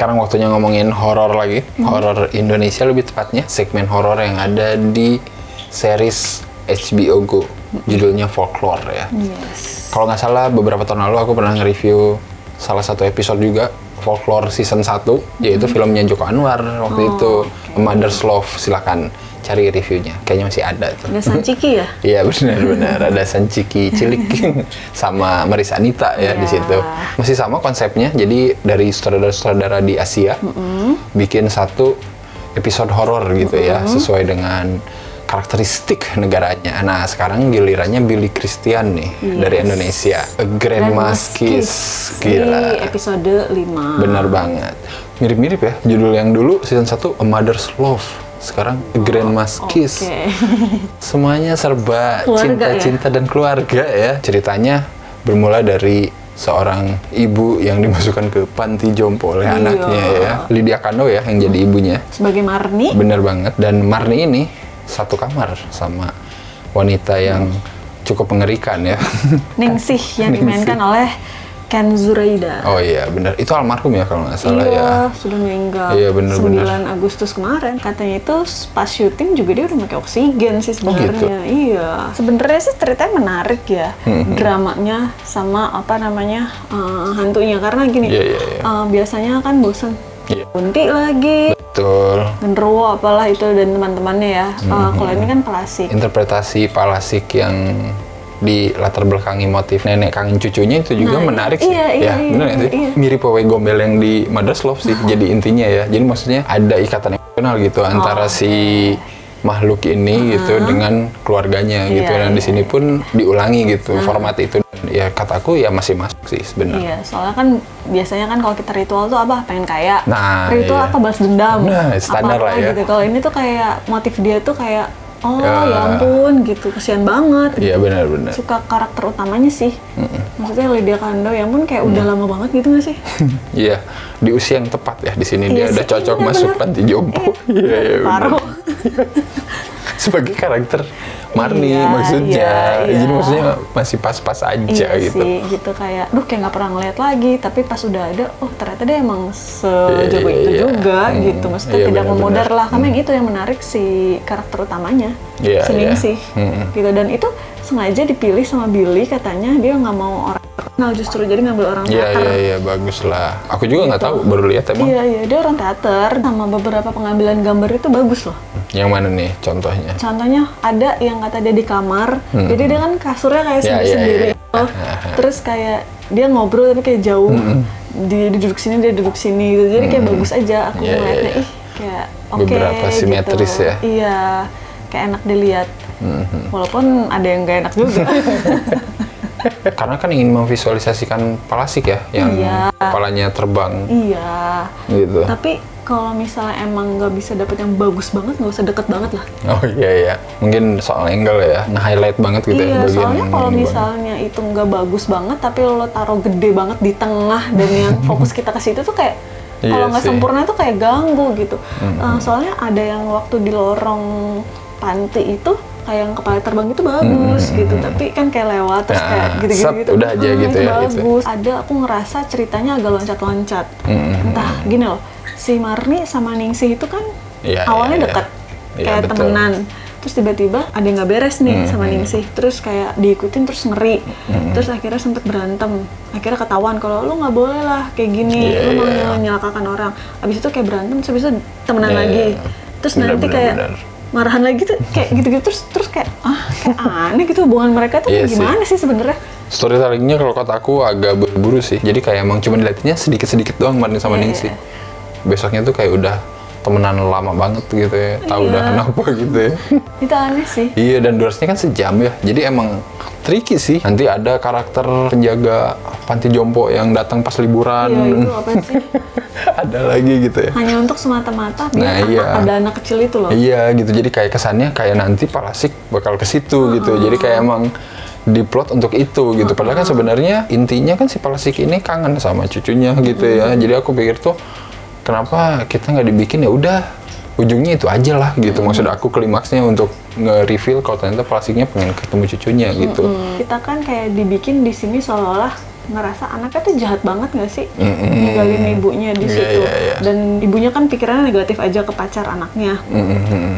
sekarang waktunya ngomongin horor lagi. Horor Indonesia lebih tepatnya, segmen horor yang ada di series HBO Go. Judulnya Folklore ya. Yes. Kalau nggak salah beberapa tahun lalu aku pernah nge-review salah satu episode juga Folklore season 1, yaitu filmnya Joko Anwar waktu itu, A Mother's Love. Silakan cari reviewnya, kayaknya masih ada tuh. Ada Sanciki ya? Iya benar-benar ada Sanciki Cilik sama Marisa Anita ya di situ. Masih sama konsepnya, jadi dari sutradara-sutradara di Asia bikin satu episode horor gitu ya, sesuai dengan karakteristik negaranya. Nah sekarang gilirannya Billy Christian nih dari Indonesia, A Grandma's Kiss. Gila. Di episode 5. Benar banget. Mirip-mirip ya judul yang dulu season 1 A Mother's Love. Sekarang A Grandma's Kiss. Semuanya serba cinta-cinta dan keluarga ya. Ceritanya bermula dari seorang ibu yang dimasukkan ke panti jompo oleh anaknya ya. Lydia Kandou ya yang jadi ibunya. Sebagai Marni. Bener banget. Dan Marni ini satu kamar sama wanita yang cukup mengerikan ya. Ningsih yang dimainkan oleh Ken Zuraida. Oh iya benar, itu almarhum ya kalau nggak salah ya. Iya, sudah meninggal. Iya benar. 9 Agustus kemarin. Katanya itu pas syuting juga dia udah pakai oksigen sih sebenarnya. gitu? Iya. Sebenarnya sih ceritanya menarik ya. Dramanya sama apa namanya hantunya karena gini. Biasanya kan bosan. Kunti lagi. Betul. Genderuwo apalah itu dan teman-temannya ya. Kalau ini kan Palasik. Interpretasi Palasik yang di latar belakangi motif nenek kangen cucunya itu juga menarik sih. Bener nggak sih? Mirip Wewe Gombel yang di Mother's Love sih. Jadi intinya ya. Jadi maksudnya ada ikatan emosional gitu antara si makhluk ini gitu dengan keluarganya gitu. Dan di sini pun diulangi gitu format itu. Ya kataku ya masih masuk sih sebenarnya. Iya, soalnya kan biasanya kan kalau kita ritual tuh apa pengen kaya. Nah, ritual apa balas dendam. Nah, standar lah ya. Gitu. Kalau ini tuh kayak motif dia tuh kayak ya ampun gitu, kasihan banget. Iya benar-benar. Suka karakter utamanya sih. Maksudnya Lydia Kandou yang pun kayak udah lama banget gitu nggak sih? Iya, di usia yang tepat ya di sini dia udah cocok masuk panti jompo. Iya benar. Sebagai karakter Marni maksudnya. Jadi maksudnya masih pas-pas aja gitu. Sih, gitu kayak kayak nggak pernah ngeliat lagi, tapi pas udah ada, ternyata dia emang sejago itu juga gitu. Maksudnya tidak memudar lah, karena yang itu yang menarik si karakter utamanya, si Ningsih gitu. Dan itu sengaja dipilih sama Billy, katanya dia nggak mau orang terkenal justru, jadi ngambil orang teater. Iya bagus lah. Aku juga nggak tahu, baru lihat emang. Iya dia orang teater, sama beberapa pengambilan gambar itu bagus loh. Yang mana nih contohnya? Contohnya ada yang kata dia di kamar, jadi dia kan kasurnya kayak sendiri-sendiri. Terus kayak dia ngobrol tapi kayak jauh. Dia duduk sini, dia duduk sini gitu. Jadi kayak bagus aja aku ngeliatnya. Kayak beberapa simetris gitu. Ya. Iya, kayak enak dilihat. Walaupun ada yang gak enak juga. Karena kan ingin memvisualisasikan Palasik ya, yang kepalanya terbang. Iya. Gitu. Tapi kalau misalnya emang nggak bisa dapet yang bagus banget, nggak usah deket banget lah. Oh iya. Mungkin soal angle ya, nge-highlight banget gitu ya. Iya, soalnya kalau misalnya itu nggak bagus banget, tapi lo taruh gede banget di tengah dan yang fokus kita ke situ tuh kayak kalau nggak sempurna tuh kayak ganggu gitu. Soalnya ada yang waktu di lorong panti itu kayak yang kepala terbang itu bagus gitu, tapi kan kayak lewat terus kayak gitu-gitu udah aja gitu ya bagus. gitu. Ada aku ngerasa ceritanya agak loncat-loncat. Entah gini loh, si Marni sama Ningsih itu kan awalnya deket kayak temenan, terus tiba-tiba ada yang nggak beres nih sama Ningsih, terus kayak diikutin terus ngeri, terus akhirnya sempet berantem, akhirnya ketahuan kalau lu nggak boleh lah kayak gini, lu mau menyalahkan orang, abis itu kayak berantem, terus abis itu temenan lagi, terus nanti kayak marahan lagi tuh kayak gitu-gitu, terus kayak kayak aneh gitu hubungan mereka tuh gimana sih sebenarnya. Storytellingnya kalau kata aku agak buru-buru sih, jadi kayak emang cuma dilihatnya sedikit-sedikit doang Marni sama Ningsih. Besoknya tuh kayak udah temenan lama banget gitu ya, tahu udah kenapa gitu ya. Itu aneh sih. Iya, dan durasinya kan sejam ya, jadi emang tricky sih. Nanti ada karakter penjaga panti jompo yang datang pas liburan. Iya, itu apa sih? Ada lagi gitu ya. Hanya untuk semata-mata biar ada anak kecil itu loh. Iya gitu, jadi kayak kesannya kayak nanti Palasik bakal ke situ gitu. Jadi kayak emang diplot untuk itu gitu. Padahal kan sebenarnya intinya kan si Palasik ini kangen sama cucunya gitu ya. Jadi aku pikir tuh kenapa kita nggak dibikin ya udah ujungnya itu aja lah gitu. Maksud aku klimaksnya untuk nge-reveal kalau ternyata Palasiknya pengen ketemu cucunya gitu. Kita kan kayak dibikin di sini seolah-olah ngerasa anaknya tuh jahat banget nggak sih ninggalin ibunya di situ. Dan ibunya kan pikirannya negatif aja ke pacar anaknya.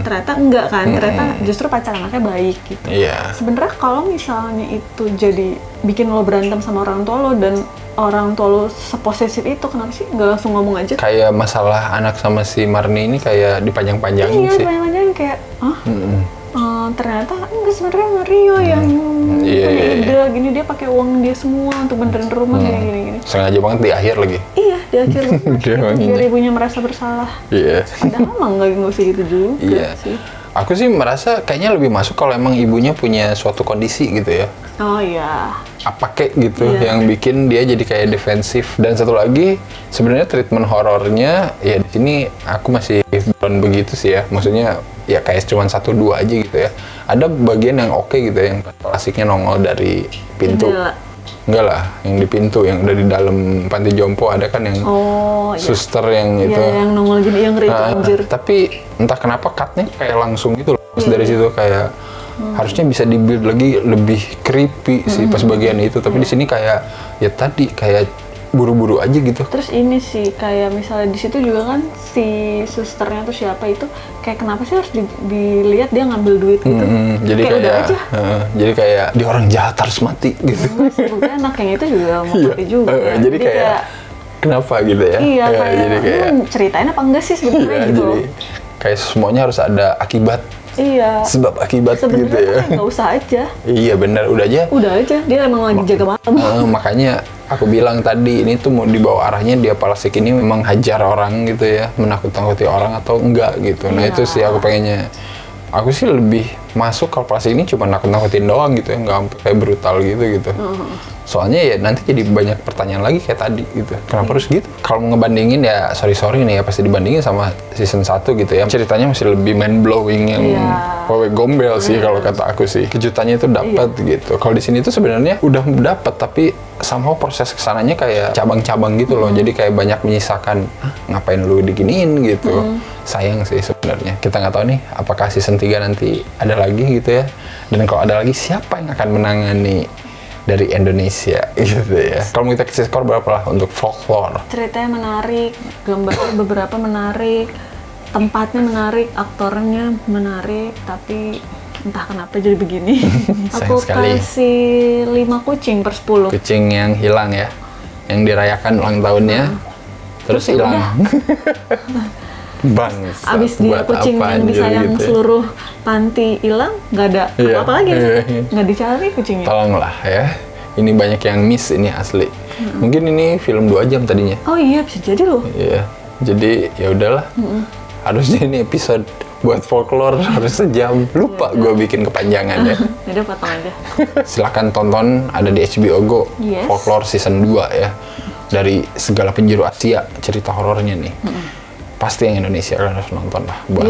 Ternyata enggak kan, ternyata justru pacar anaknya baik gitu. Sebenarnya kalau misalnya itu jadi bikin lo berantem sama orang tua lo dan orang tua lo seposesif itu, kenapa sih nggak langsung ngomong aja? Kayak masalah anak sama si Marni ini kayak dipanjang-panjangin sih. Iya, dipanjang-panjangin kayak, ternyata enggak, sebenarnya Mario yang punya ide gini, dia pakai uang dia semua untuk benerin rumah kayak gini-gini. Sengaja banget di akhir lagi. Iya, di akhir banget. Biar ibunya merasa bersalah. Padahal emang nggak usah gitu juga sih. Aku sih merasa kayaknya lebih masuk kalau emang ibunya punya suatu kondisi gitu ya. Oh iya. Apa kek gitu yang bikin dia jadi kayak defensif. Dan satu lagi sebenarnya treatment horornya ya di sini aku masih belum begitu sih ya. Maksudnya ya kayak cuma 1-2 aja gitu ya. Ada bagian yang oke gitu ya, yang klasiknya nongol dari pintu. Enggak lah, yang di pintu, yang udah di dalam panti jompo ada kan yang suster yang itu. Iya, yang nongol gini, yang ngeri anjir. Tapi entah kenapa cutnya kayak langsung gitu loh. Dari situ kayak harusnya bisa dibuild lagi lebih creepy sih pas bagian itu. Tapi di sini kayak ya tadi kayak buru-buru aja gitu. Terus ini sih kayak misalnya di situ juga kan si susternya tuh siapa itu kayak kenapa sih harus dilihat dia ngambil duit gitu. Jadi kayak jadi kayak dia orang jahat harus mati gitu. Sebetulnya anak yang itu juga mau mati juga. Jadi kayak kenapa gitu ya? Iya, jadi kayak ceritain apa enggak sih sebenarnya gitu. Jadi kayak semuanya harus ada akibat. Iya. Sebab akibat sebenernya gitu ya. Nggak usah aja. Iya benar, udah aja. Udah aja, dia emang lagi jaga malam. Makanya aku bilang tadi ini tuh mau dibawa arahnya dia Palasik ini memang hajar orang gitu ya, menakut-nakuti orang atau enggak gitu. Nah itu sih aku pengennya. Aku sih lebih masuk kalau Palasik ini cuma nakut-nakutin doang gitu ya, nggak sampai kayak brutal gitu. Soalnya ya nanti jadi banyak pertanyaan lagi kayak tadi gitu. Kenapa harus gitu? Kalau mau ngebandingin ya sorry nih ya pasti dibandingin sama season 1 gitu ya. Ceritanya masih lebih mind blowing yang wewe gombel sih kalau kata aku sih. Kejutannya itu dapat gitu. Kalau di sini tuh sebenarnya udah dapat tapi somehow proses kesananya kayak cabang-cabang gitu loh. Jadi kayak banyak menyisakan ngapain lu diginiin gitu. Sayang sih sebenarnya. Kita nggak tahu nih apakah season 3 nanti ada lagi gitu ya. Dan kalau ada lagi siapa yang akan menangani dari Indonesia gitu ya. Kalau kita kasih skor berapa lah untuk Folklore? Ceritanya menarik, gambarnya beberapa menarik, tempatnya menarik, aktornya menarik, tapi entah kenapa jadi begini. Aku kasih 5 kucing per 10. Kucing yang hilang ya, yang dirayakan ulang tahunnya, terus hilang. Bangsa. Abis dia kucing yang disayang gitu seluruh panti hilang, nggak ada apa-apa lagi, nggak dicari kucingnya. Tolonglah ya, ini banyak yang miss ini asli. Mungkin ini film 2 jam tadinya. Oh iya bisa jadi loh. Iya, jadi ya udahlah. Harusnya ini episode buat Folklore harus sejam. Lupa gue bikin kepanjangan ya. Udah potong aja. Silakan tonton, ada di HBO Go. Folklore season 2 ya. Dari segala penjuru Asia cerita horornya nih. Pasti yang Indonesia kalian harus nonton lah buat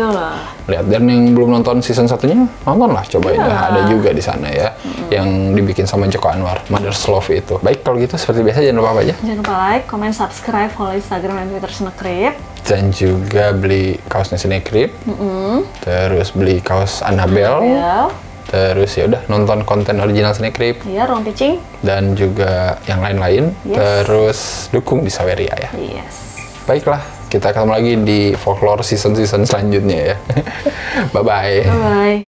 lihat. Dan yang belum nonton season 1-nya nonton lah, cobain lah. Ada juga di sana ya yang dibikin sama Joko Anwar, Mother's Love itu. Baik kalau gitu seperti biasa jangan lupa apa aja? Jangan lupa like, comment, subscribe, follow Instagram dan Twitter Snakekrip. Dan juga beli kaosnya Snakekrip. Terus beli kaos Annabelle. Terus ya udah nonton konten original Snakekrip. Iya, Ruang Pitching. Dan juga yang lain-lain. Terus dukung di Saweria ya. Baiklah, kita ketemu lagi di Folklore season-season selanjutnya ya. Bye-bye. Bye-bye.